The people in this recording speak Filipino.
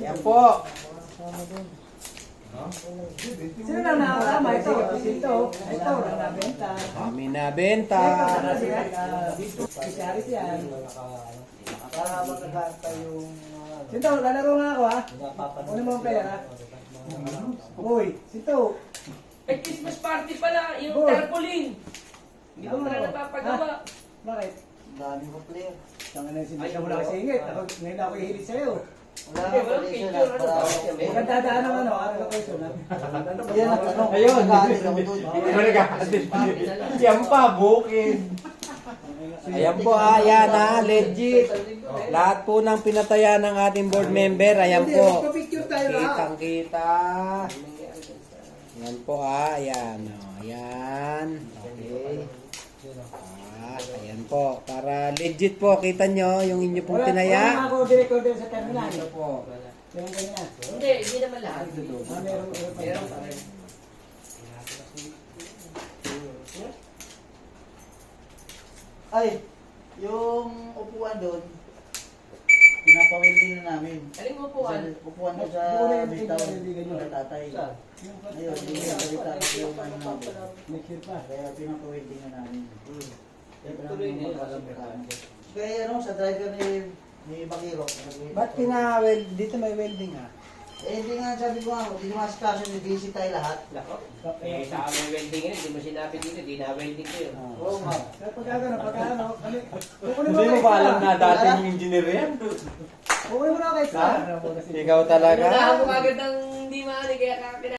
Yan po. Sino na nakakama? Ito. Ito. Nabenta. Kami nabenta. Speciality yan. Para magkakanta yung... Sinto, lalaro nga ako ha. Kunin mo ang pera. Uy, Sinto. Ay, Christmas party pala, yung Boy. tarpaulin. Hindi ko pala napapagawa. Bakit? Dami ko player. Tanga na Sinto siya mula kasi ingit. Ako, ngayon ako ihilit sa'yo. Wala Hindi, na walang pala picture, ano ba? Huwag dadaan ng ano, araw ko ito. Yan ang tanong. Ayun. Nag-aaral ako doon. Hindi mo nagkakatid. Yan pa, bukid. Ayan po, ayan ha, legit. Lahat po ng pinataya ng ating board member, ayan po. Picture tayo lahat. Kitang-kita. Ayan po ayan. Ayan. Okay. Ayan po. Para legit po, kita nyo yung inyo pong Wala pinaya. ako director sa terminal. Ito po. Yung ganyan. Hindi naman lahat. Meron pa rin. Ay, yung upuan doon, pinapawilding na namin. Aling mo po, Upuan doon sa bitaw ng tatay. Ayun, hindi na salita yung ano namin. Next year pa. Kaya pinapawilding na namin. Tuloy na yun. Kaya ano, sa driver ni Bakiro. Ba't dito may welding ha? Eh, hindi nga sabi ko nga, hindi mas kaso ni busy tayo lahat. Nako. Eh, sa amin welding yun, hindi mo sinabi dito, di na welding ko yun. Oo nga. Hindi mo ba alam na dating engineer yan? Kukunin mo na kay Star. Ikaw talaga? Ano na ako agad ng hindi maali, kaya kakakina.